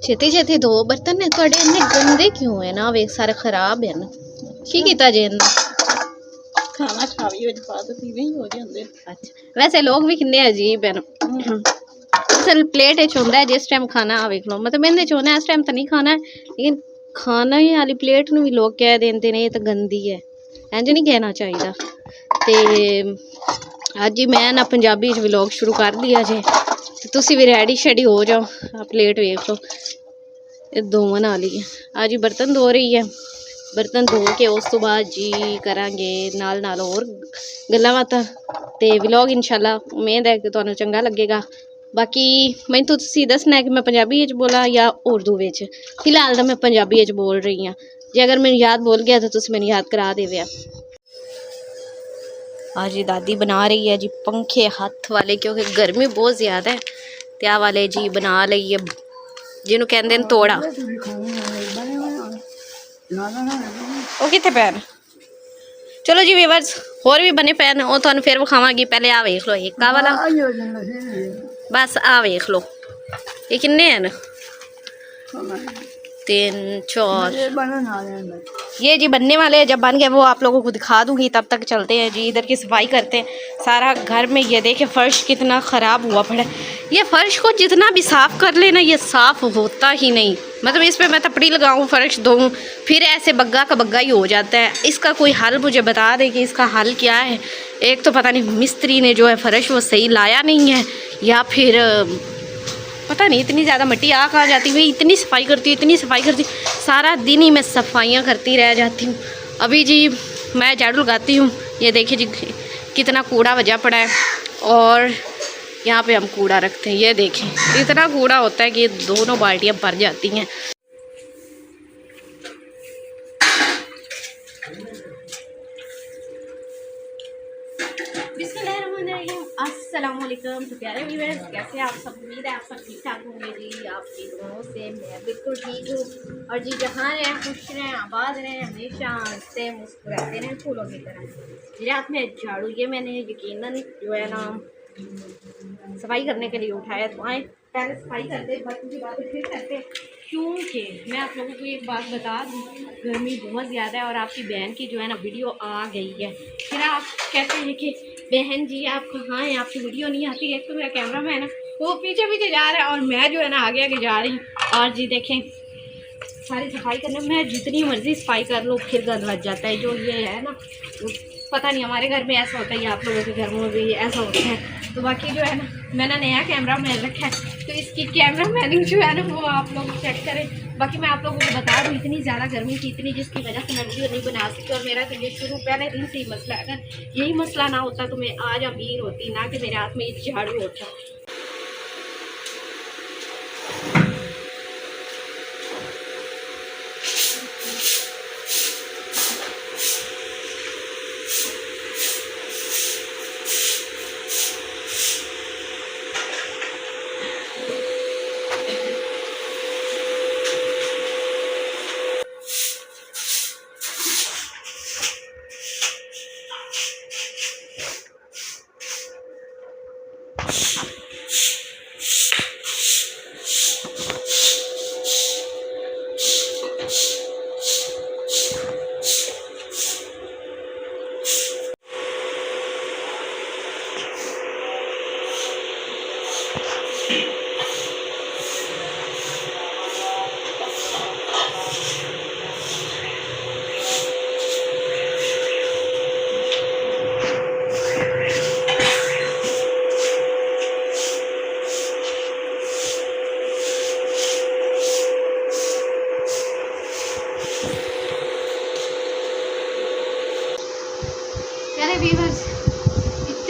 छेती छेती धो बर्तन ने थोड़े इन्ने गंदे क्यों है ना वे सारे खराब है ना की कीता जे खाना खावी विच पा दो पीवे ही हो जांदे। अच्छा वैसे लोग भी किन्ने अजीब है असल प्लेट च होंदा है जिस टाइम खाना वेख लो मतलब मैंने चोना इस टाइम तो नहीं खाना है लेकिन खाना ही वाली प्लेट नूं भी लोग कह देंदे ने ये तो गंदी है इंज नहीं कहना चाहिए। तो अज ही मैं ना पंजाबी च व्लॉग शुरू कर दिया जे तुसी भी रेडी शेडी हो जाओ। प्लेट वेख लो ये धोवन वाली है अज ही बर्तन धो रही है बर्तन धो के उस तो बाद जी करांगे नाल नाल होर गल्लां बातां ते व्लॉग इंशाल्लाह उम्मीद है कि तुहानूं चंगा लगेगा। बाकी मैं तो तुसी दसना है कि मैं पंजाबी च बोला या उर्दू विच फिलहाल तो मैं पंजाबी च बोल रही हाँ जे अगर मेरी याद भूल गया तो तुसी मैनूं याद करा देवे। आज जी दादी बना रही है जी पंखे हाथ वाले क्योंकि गर्मी बहुत ज़्यादा है त्या वाले जी बना रही है जिन्हों कहते हैं तोड़ा वो कितने पैन चलो जी व्यूअर्स होर भी बने पैन वो तुहानूं फिर विखावांगी पहले आ वेख लो एक आ वाला बस आ वेख लो ये किन्ने हैं 3 4 ये जी बनने वाले हैं जब बन गए वो आप लोगों को दिखा दूंगी तब तक चलते हैं जी इधर की सफाई करते हैं सारा घर में। ये देखे फर्श कितना ख़राब हुआ पड़ा है ये फर्श को जितना भी साफ़ कर लेना ये साफ़ होता ही नहीं मतलब इस पर मैं तपड़ी लगाऊं फर्श धोऊं फिर ऐसे बग्गा का बग्गा ही हो जाता है। इसका कोई हल मुझे बता दे कि इसका हल क्या है। एक तो पता नहीं मिस्त्री ने जो है फर्श वो सही लाया नहीं है या फिर पता नहीं इतनी ज़्यादा मिट्टी आ कहाँ जाती हुई इतनी सफाई करती सारा दिन ही मैं सफाइयाँ करती रह जाती हूँ। अभी जी मैं झाड़ू लगाती हूँ ये देखिए जी कितना कूड़ा वजह पड़ा है और यहाँ पे हम कूड़ा रखते हैं ये देखें इतना कूड़ा होता है कि दोनों बाल्टियाँ भर जाती हैं। अस्सलामुअलैकुम तो प्यारे व्यूअर्स कैसे आप सब उम्मीद है आप सब ठीक ठाक होंगे जी आपकी दुआओं से मैं बिल्कुल ठीक हूँ और जी जहाँ रहें खुश रहें आबाद रहें हमेशा हंसते मुस्कुराते रहें फूलों की तरह। मेरे हाथ में झाड़ू ये मैंने यकीनन जो है ना सफाई करने के लिए उठाया तो आए पहले सफाई करते बर्तन की बातें फिर करते क्योंकि मैं आप लोगों को एक बात बता दूँ गर्मी बहुत ज़्यादा है और आपकी बहन की जो है ना वीडियो आ गई है। फिर आप कहते हैं कि बहन जी आप कहाँ हैं आपकी वीडियो नहीं आती है। तो मेरा कैमरा मैन है वो पीछे पीछे जा रहा है और मैं जो है ना आगे आगे जा रही हूँ और जी देखें सारी सफाई करने में जितनी मर्जी सफाई कर लो फिर गंद लग जाता है। जो ये है ना पता नहीं हमारे घर में ऐसा होता है या आप लोगों के घर में भी ऐसा होता है। तो बाकी जो है ना मैंने नया कैमरा मैन रखा है तो इसकी कैमरा मैनिंग जो है ना वो आप लोग चेक करें। बाकी मैं आप लोगों को बता दूँ इतनी ज़्यादा गर्मी थी इतनी जिसकी वजह से मैं वीडियो नहीं बना सकी और मेरा तो ये शुरू पहले दिन से ही मसला है। अगर यही मसला ना होता तो मैं आज अमीर होती ना कि मेरे हाथ में एक झाड़ू होता।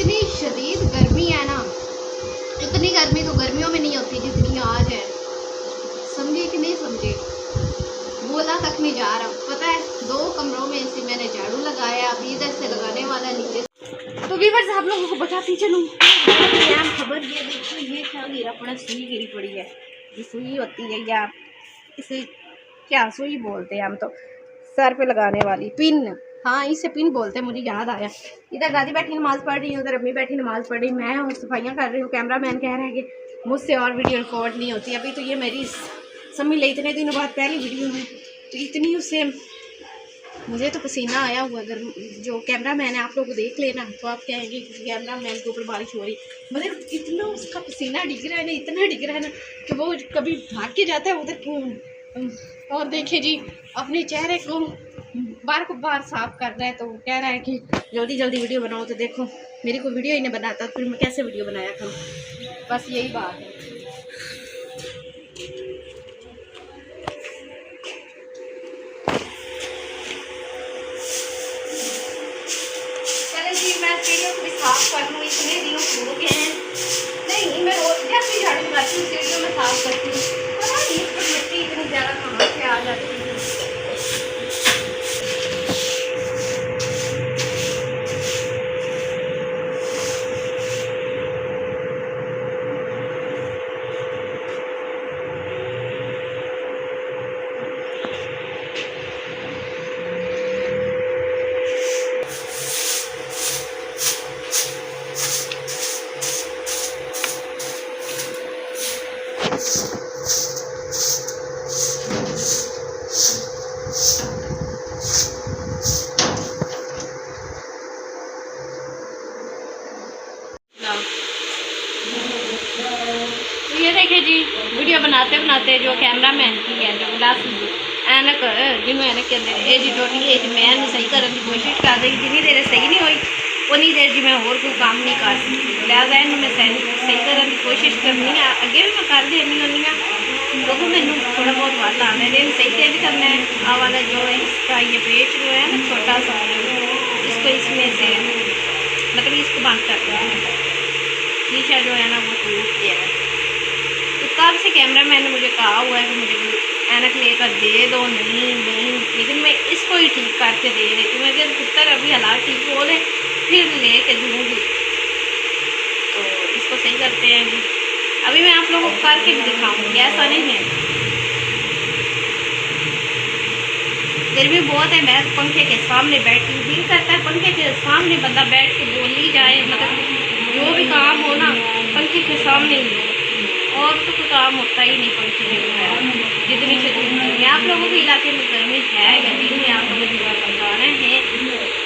इतनी शदीद गर्मी है ना इतनी गर्मी तो गर्मियों में नहीं होती जितनी आज है। समझे कि नहीं समझे बोला तक नहीं जा रहा। पता है 2 कमरों में इसी मैंने झाड़ू लगाया अभी इधर से लगाने वाला नीचे। तो व्यूअर्स आप लोगों को बताती चलूँ खबर ये देखिए ये क्या गिरा पड़ा सुई गिरी पड़ी है। ये सुई होती है या इसे क्या सुई बोलते हैं हम तो सर पे लगाने वाली पिन हाँ इसे पिन बोलते हैं मुझे याद आया। इधर दादी बैठी नमाज़ पढ़ रही है उधर अम्मी बैठी नमाज़ पढ़ रही मैं और सफाइयाँ कर रही हूँ। कैमरा मैन कह रहा है कि मुझसे और वीडियो रिकॉर्ड नहीं होती। अभी तो ये मेरी समझ ले इतने दिनों बाद पहली वीडियो है, तो इतनी उससे मुझे तो पसीना आया हुआ। अगर जो कैमरा मैन है आप लोग देख लेना तो आप कहेंगे कि कैमरा मैन के ऊपर बारिश हो रही, मतलब इतना उसका पसीना डिग रहा है ना, इतना डिग रहा है ना कि वो कभी भाग के जाता है उधर क्यों। और देखिए जी अपने चेहरे को बार साफ कर रहा है, तो कह रहा है कि जल्दी जल्दी वीडियो बनाओ। तो देखो मेरी कोई वीडियो ही नहीं बनाता तो फिर मैं कैसे वीडियो बनाया करूँ, बस यही बात है। मैं सीढ़ियों को भी साफ कर लूँ, इतने दिन हो गए हैं। नहीं मैं रोज जब भी झाड़ू लगाती हूँ सीढ़ियों में साफ करती हूँ, पता नहीं इस पर मिट्टी इतनी ज़्यादा कहाँ से आ जाती है। तो ये देखिए जी वीडियो बनाते बनाते जो कैमरा मैन की है जो ग्लास ऐनक जिन्होंने ऐनक के अंदर ये जी टोटी है मैं सही करने की कोशिश कर रही, जितनी देर सही नहीं हुई उन्नी देर जी मैं और कोई काम नहीं कर सकती, लिहाजा इन मैं सही करने की कोशिश करनी है। अगे भी मैं कर देनी होनी हाँ क्योंकि मैंने थोड़ा बहुत वाला आना है, सही से भी करना है। आ वाला जो है इसका ये पेच जो है ना छोटा सा, इसको इसमें से मतलब इसको बंद कर देना है। शीशा जो है ना वो टूट गया है, तो कब से कैमरा मैन ने मुझे कहा हुआ है कि मुझे ऐनक लेकर दे दो, नहीं लेकिन मैं इसको ही ठीक करके दे देती हूँ। अगर पुत्र अभी हालात ठीक हो रहे फिर ले कर दूँगी, तो इसको सही करते हैं जी। अभी मैं आप लोगों को करके भी दिखाऊँगी, ऐसा नहीं है। गर्मी बहुत है, मैं पंखे के सामने बैठी हूँ, दिल करता है पंखे के सामने बंदा बैठ के बोल ही जाए, मतलब जो भी काम हो ना पंखे के सामने ही हो, और तो कोई काम होता ही नहीं पंखे के बगैर। जितनी शदीद गर्मी आप लोगों के इलाके में गर्मी है या नहीं है आप लोगों को बताना है।